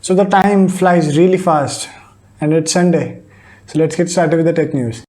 So the time flies really fast and it's Sunday. So let's get started with the tech news.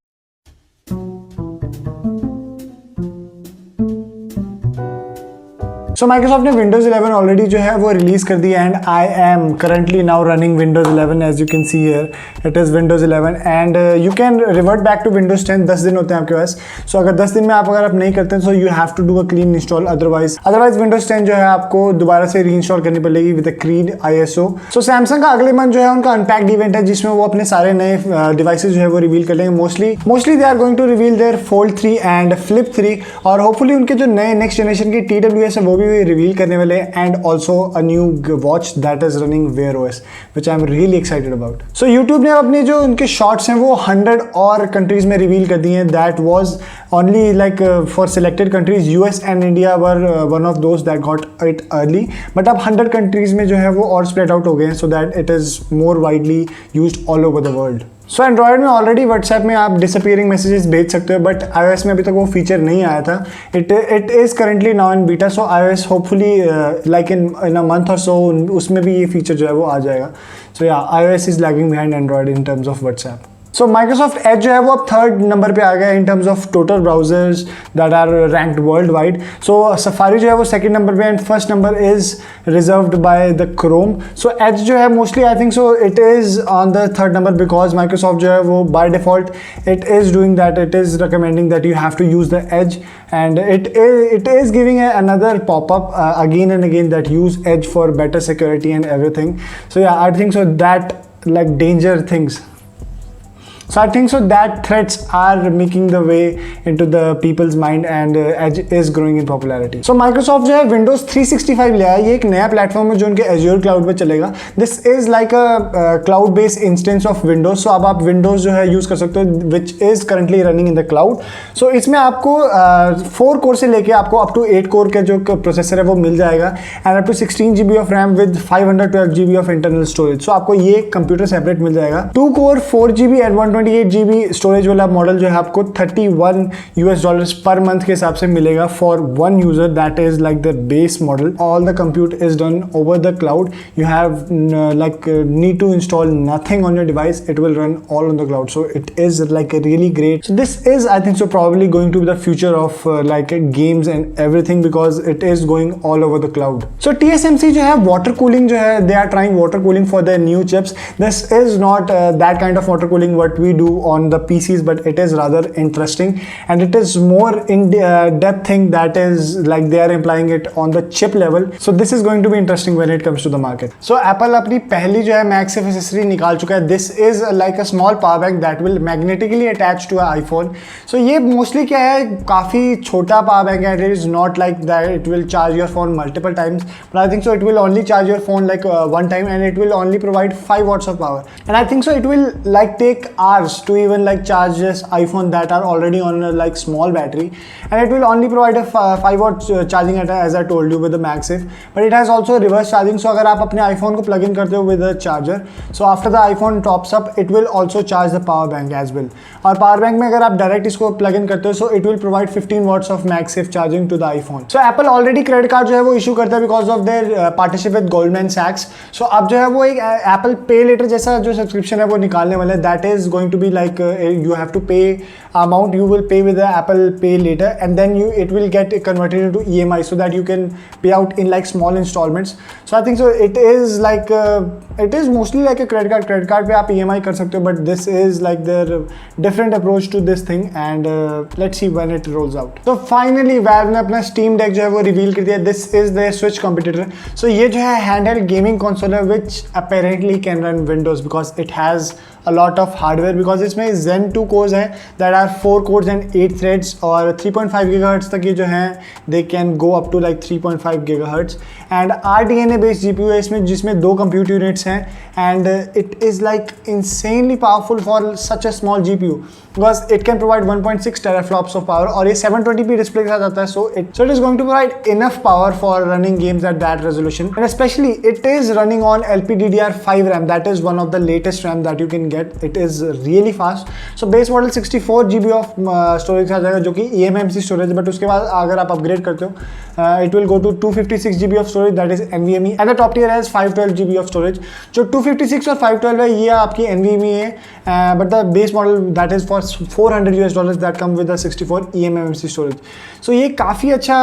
So Microsoft ने Windows 11 already जो है वो release कर दिया and I am currently now running Windows 11 as you can see here it is Windows 11 and you can revert back to Windows 10. 10 दिन होते हैं आपके पास. सो अगर 10 दिन में आप नहीं करते हैं so you have to do a clean install. Otherwise Windows 10 जो है आपको दोबारा से री इंस्टॉल करनी पड़ेगी with a clean ISO. So Samsung का अगले मंथ जो है उनका अनपैक्ड इवेंट है जिसमें वो अपने सारे नए डिवाइसेज जो है वो रिवील कर लेंगे. Mostly they are going to reveal their Fold 3 and Flip 3 और होपफुली उनके जो नए नेक्स्ट जनरेशन के TWS है वो भी रिवील करने वाले and also a new watch that is running Wear OS which I am really excited about. So YouTube ने अपने जो उनके शॉर्ट्स हैं वो 100 और कंट्रीज में रिवील कर दिए हैं. That was only like for selected countries. US and India were one of those that got it early, but अब 100 कंट्रीज में जो है वो और स्प्रेड आउट हो गए हैं so that it is more widely used all over the world. So Android में ऑलरेडी व्हाट्सएप में आप डिसअपियरिंग मैसेजेस भेज सकते हो बट iOS में अभी तक वो फीचर नहीं आया था. It is currently now in beta. So iOS hopefully like in a month और सो उसमें भी ये फीचर जो है वो आ जाएगा. सो या iOS is lagging behind Android in terms of WhatsApp. So Microsoft Edge जो है वो अब 3rd नंबर पे आ गया in terms of total browsers that are ranked worldwide. So Safari जो है वो 2nd नंबर पे and 1st number is reserved by the Chrome. So Edge जो है mostly I think so it is on the 3rd number because Microsoft जो है वो by default it is doing that. It is recommending that you have to use the Edge and it is giving another pop-up again and again that use edge for better security and everything. So yeah, I think so that like danger things. So I think so that threats are making the way into the people's mind and Edge is growing in popularity. So Microsoft जो है Windows 365 ले आया. ये एक नया platform है जो उनके Azure क्लाउड पे चलेगा. This is like a cloud based instance of Windows. So अब आप Windows जो है यूज़ कर सकते हो which is currently running in the cloud. So इसमें आपको 4 कोर से लेके आपको up to 8 कोर का जो प्रोसेसर है वो मिल जाएगा and up to 16 GB of RAM with 512 GB of internal storage. So आपको ये कंप्यूटर सेपरेट मिल जाएगा. 2 core 4 GB and 128 GB storage वाला मॉडल जो है आपको $31 पर मंथ के हिसाब से मिलेगा for one user. That is like the base model. All the compute is done over the cloud. You have like need to install nothing on your device. It will run all on the cloud. So it is like really great. So this is I think so probably going to be the future of like games and everything because it is going all over the cloud. So TSMC जो है water cooling जो है they are trying water cooling for their new chips. This is not that kind of water cooling what we do on the PCs, but it is rather interesting and it is more in depth thing that is like they are implying it on the chip level. So this is going to be interesting when it comes to the market. So Apple अपनी पहली जो है MagSafe accessory निकाल चुका है. This is like a small power bank that will magnetically attach to an iPhone. So ये mostly क्या है काफ़ी छोटा power bank है. It is not like that it will charge your phone multiple times, but I think so it will only charge your phone like one time and it will only provide 5 watts of power. And I think so it will like take hours to even like charge this iPhone that are already on a like small battery, and it will only provide a 5 watt charging as I told you with the MagSafe, but it has also reverse charging. So अगर आप अपने iPhone को plug in करते हो with a charger, so after the iPhone tops up it will also charge the power bank as well. और power bank में अगर आप direct इसको plug in करते हो so it will provide 15 watts of MagSafe charging to the iPhone. So Apple already credit card जो है वो issue करता है because of their partnership with Goldman Sachs. So अब जो है वो एक Apple Pay Later जैसा जो subscription है वो निकालने वाला है. That is going to be like you have to pay amount you will pay with the Apple Pay Later and then it will get converted into EMI so that you can pay out in like small installments. So I think so it is like it is mostly like a credit card पे आप EMI कर सकते हो, but this is like their different approach to this thing and let's see when it rolls out. So finally Valve ने अपना Steam Deck जो है वो reveal कर दिया. This is their Switch competitor. So ये जो है handheld gaming console है which apparently can run Windows because it has a lot of hardware because इसमें Zen 2 cores हैं that are 4 cores and 8 threads और 3.5 GHz तक ये जो हैं they can go up to like 3.5 GHz and RDNA based GPU है इसमें जिसमें 2 compute units हैं and it is like insanely powerful for such a small GPU because it can provide 1.6 teraflops of power और ये 720p display के साथ आता है. So it is going to provide enough power for running games at that resolution and especially it is running on LPDDR5 RAM. That is one of the latest RAM that you can get. It is really fast. So base model 64 GB of storage आ जाएगा जो कि eMMC storage है, but उसके बाद अगर आप upgrade करते हो it will go to 256 GB of storage, that is NVMe, and the top tier has 512 GB of storage. जो 256 और 512 है ये आपकी NVMe है, but the base model that is for $400 that come with the 64 eMMC storage. So ये काफ़ी अच्छा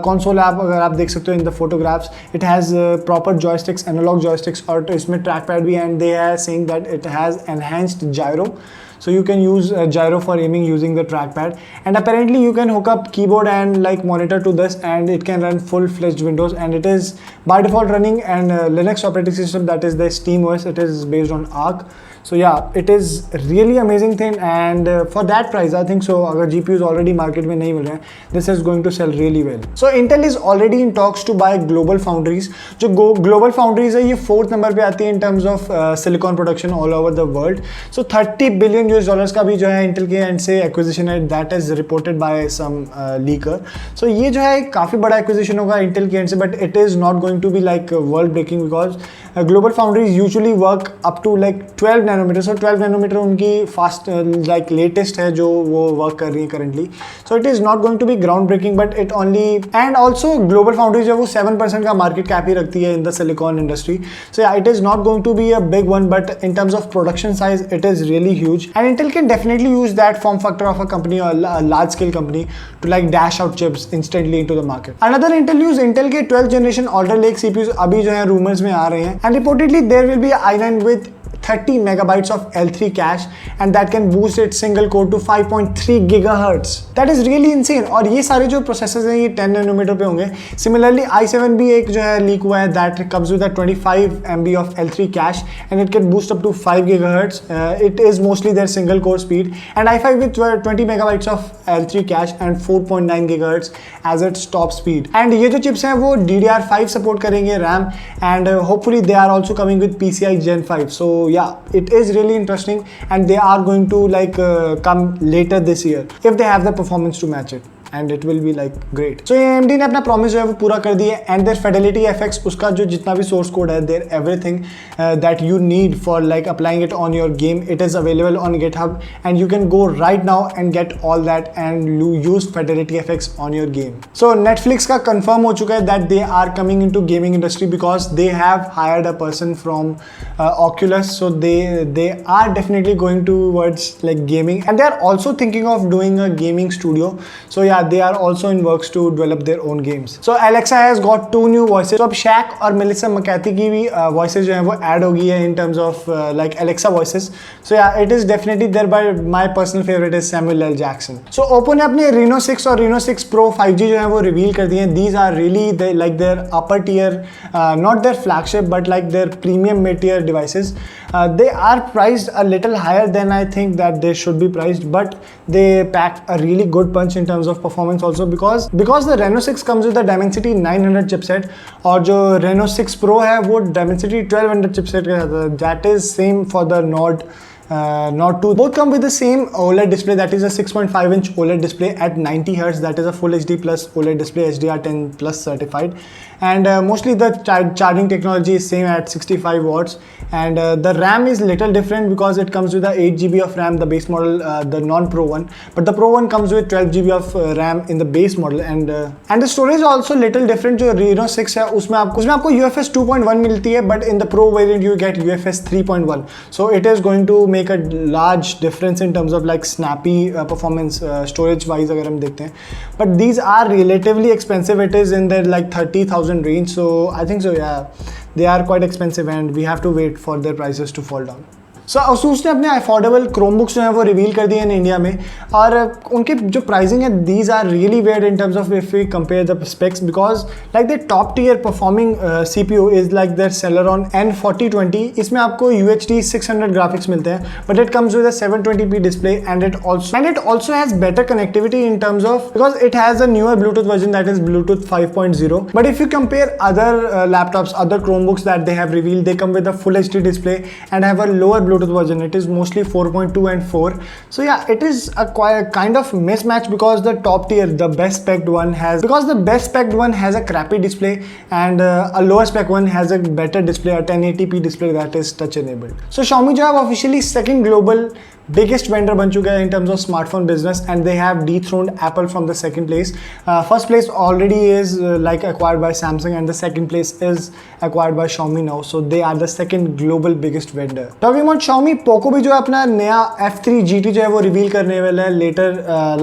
console है. आप अगर आप देख सकते हो in the photographs, it has proper joysticks, analog joysticks, और इसमें ट्रैक पैड भी, and they are saying that it has enhanced gyro. So you can use gyro for aiming using the trackpad, and apparently you can hook up keyboard and like monitor to this, and it can run full-fledged Windows, and it is by default running and Linux operating system, that is the SteamOS. It is based on Arc. So yeah, it is really amazing thing, and for that price I think so अगर GPUs already market में नहीं मिल रहे हैं, this is going to sell really well. So Intel is already in talks to buy Global Foundries. जो Global Foundries है ये 4th number पे आती है in terms of silicon production all over the world. So $30 billion का भी जो है Intel के एंड से एक्विजिशन है, that is reported by some leaker. So ये जो है काफ़ी बड़ा एक्विजिशन होगा Intel के एंड से, but it is not going to be like world breaking because Global Foundries usually work up to like 12 nanometer. So 12 nanometer उनकी fast like latest है जो वो work कर रही है currently. So it is not going to be ground breaking, but it only, and also Global Foundries जो वो 7% का market cap ही रखती है in the silicon industry. So yeah, it is not going to be a big one, but in terms of production size, it is really huge. And Intel can definitely use that form factor of a company or a large scale company to like dash out chips instantly into the market. Another Intel news, Intel के 12th generation Alder Lake CPUs अभी जो है rumors में आ रहे हैं, and reportedly there will be an i9 with 30 megabytes of L3 cache, and that can boost its single core to 5.3 gigahertz. That is really insane. और ये सारे जो processors हैं ये 10 nanometer पे होंगे. Similarly i7 भी एक जो है leak हुआ है, that comes with a 25 MB of L3 cache, and it can boost up to 5 gigahertz. It is mostly their single core speed, and i5 with 20 megabytes of L3 cache and 4.9 gigahertz as its top speed. And ये जो chips हैं वो DDR5 support करेंगे RAM, and hopefully they are also coming with PCI Gen 5. So yeah, it is really interesting, and they are going to like come later this year if they have the performance to match it, and it will be like great. So AMD ने अपना promise जो है वो पूरा कर दिया, and their Fidelity FX उसका जो जितना भी source code है, their everything that you need for like applying it on your game, it is available on GitHub, and you can go right now and get all that and use Fidelity FX on your game. So Netflix का confirm हो चुका है that they are coming into gaming industry because they have hired a person from Oculus, so they are definitely going towards like gaming, and they are also thinking of doing a gaming studio. So yeah, they are also in works to develop their own games. So Alexa has got 2 new voices. So अब Shaq और Melissa McCarthy की भी voices जो हैं वो add हो गई है in terms of like Alexa voices. So yeah, it is definitely there, but my personal favorite is Samuel L. Jackson. So Oppo ने अपने Reno 6 और Reno 6 Pro 5G जो है वो reveal कर दिए हैं. These are really like their upper tier, not their flagship, but like their premium mid tier devices. They are priced a little higher than I think that they should be priced, but they pack a really good punch in terms of performance also, because the Reno 6 comes with the Dimensity 900 chipset, और जो Reno 6 Pro है वो Dimensity 1200 chipset के साथ है. That is same for the Nord 2. Both come with the same OLED display, that is a 6.5-inch OLED display at 90 Hz. That is a Full HD Plus OLED display, HDR10 Plus certified, and mostly the charging technology is same at 65 watts, and the RAM is little different because it comes with a 8 GB of RAM, the base model, the non-Pro one, but the Pro one comes with 12 GB of RAM in the base model, and the storage is also little different. जो Reno 6 है उसमें आपको UFS 2.1 मिलती है, but in the Pro variant you get UFS 3.1. So it is going to make a large difference in terms of like snappy performance storage wise अगर हम देखते हैं, but these are relatively expensive. It is in the like 30,000 range, so I think so yeah, they are quite expensive, and we have to wait for their prices to fall down. So Asus ने अपने affordable Chromebooks जो हैं वो reveal कर दिए हैं India में, और उनके जो प्राइसिंग है these are really where in terms of if we compare the specs, because like the top tier performing CPU is like their Celeron on N4020. इसमें आपको UHD 600 ग्राफिक्स मिलते हैं, but it comes with a 720p display, and it also has better connectivity in terms of, because it has a newer Bluetooth version that is Bluetooth 5.0. But if you compare other laptops, other Chromebooks that they have revealed, they come with a full HD display and have a lower Bluetooth version. It is mostly 4.2 and 4. So yeah, it is a kind of mismatch because the top tier, the best spec'd one has a crappy display, and a lower spec one has a better display, a 1080p display that is touch enabled. So Xiaomi जो है officially second global biggest vendor बन चुका है in terms of smartphone business, and they have dethroned Apple from the second place. First place already is like acquired by Samsung, and the second place is acquired by Xiaomi now. So they are the second global biggest vendor. Talking about Xiaomi, Poco भी जो है अपना नया F3 GT जो है वो reveal करने वाला है later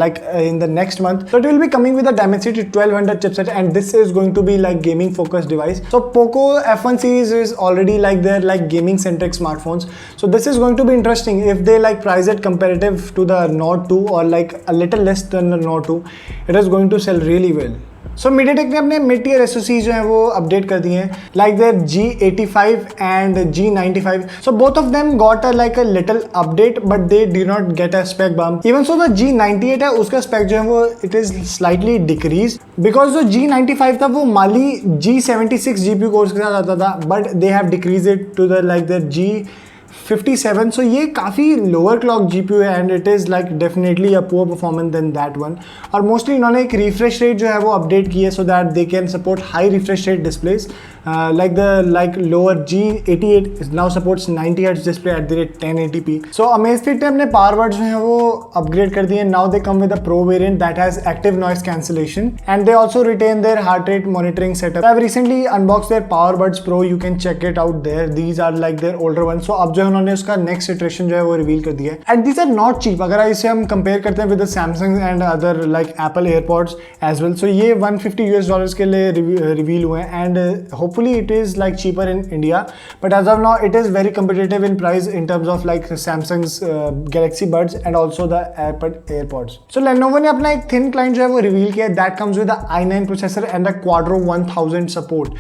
like in the next month. So it will be coming with a Dimensity 1200 chipset, and this is going to be like gaming focused device. So Poco F1 series is already like their like gaming centric smartphones. So this is going to be interesting if they like price it comparative to the Nord 2 or like a little less than the Nord 2. It is going to sell really well. So MediaTek ने अपने mid tier SoCs जो हैं वो update कर दिए हैं, like their G85 and G95. So both of them got a like a little update, but they did not get a spec bump. Even so the G98 है, उसका spec जो है वो it is slightly decreased because जो G95 था वो Mali G76 GPU cores के साथ आता था, but they have decreased it to the like their G57. So ये काफ़ी lower clock GPU है, and it is like definitely a poor performance than that one. और mostly इन्होंने एक refresh rate जो है वो update की है so that they can support high refresh rate displays. Like the lower G88 now supports 90Hz display at the rate 1080p. So Amazfit ने अपने power buds जो हैं वो upgrade कर दिए. Now they come with a pro variant that has active noise cancellation, and they also retain their heart rate monitoring setup. I've recently unboxed their power buds pro. You can check it out there. These are like their older ones. So अब जो है उन्होंने उसका next iteration जो है वो reveal कर दिया है. And these are not cheap. अगर इसे हम compare करते हैं with the Samsung and other like Apple AirPods as well. So ये $150 के लिए reveal हुए हैं, and hopefully it is like cheaper in India, but as of now it is very competitive in price in terms of like Samsung's Galaxy Buds and also the AirPods. So Lenovo ने अपना एक thin client जो है वो reveal किया, that comes with the i9 processor and the Quadro 1000 support.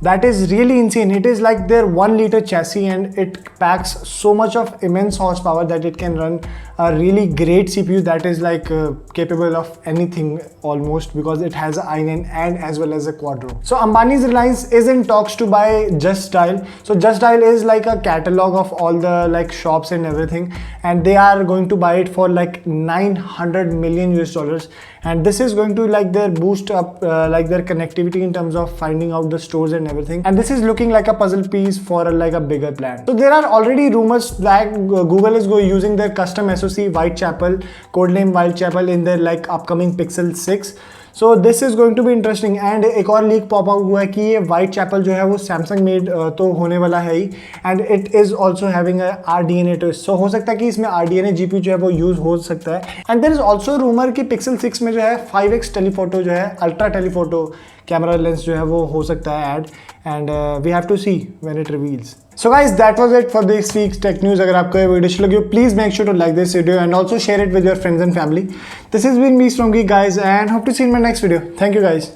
That is really insane. It is like their 1 liter chassis, and it packs so much of immense horsepower that it can run a really great CPU that is like capable of anything almost, because it has an i9 and as well as a Quadro. So Ambani's Reliance is in talks to buy Just Dial. So Just Dial is like a catalog of all the like shops and everything, and they are going to buy it for like $900 million, and this is going to like their boost up like their connectivity in terms of finding out the stores and everything, and this is looking like a puzzle piece for like a bigger plan. So there are already rumors that Google is using their custom SoC Whitechapel, codename Whitechapel, in their like upcoming Pixel 6. So this is going to be interesting. And एक और leak pop out हुआ है कि ये Whitechapel जो है वो Samsung made तो होने वाला है ही, and it is also having a RDNA twist. So हो सकता है कि इसमें RDNA GPU जो है वो यूज हो सकता है. And there is also rumor कि Pixel 6 में जो है 5x टेलीफोटो जो है अल्ट्रा टेलीफोटो कैमरा लेंस जो है वो हो सकता है add, and we have to see when it reveals. So guys, that was it for this week's tech news. अगर आपको ये वीडियो अच्छी लगी हो, please make sure to like this video and also share it with your friends and family. This has been me, Strong Geek, guys, and hope to see you in my next video. Thank you guys.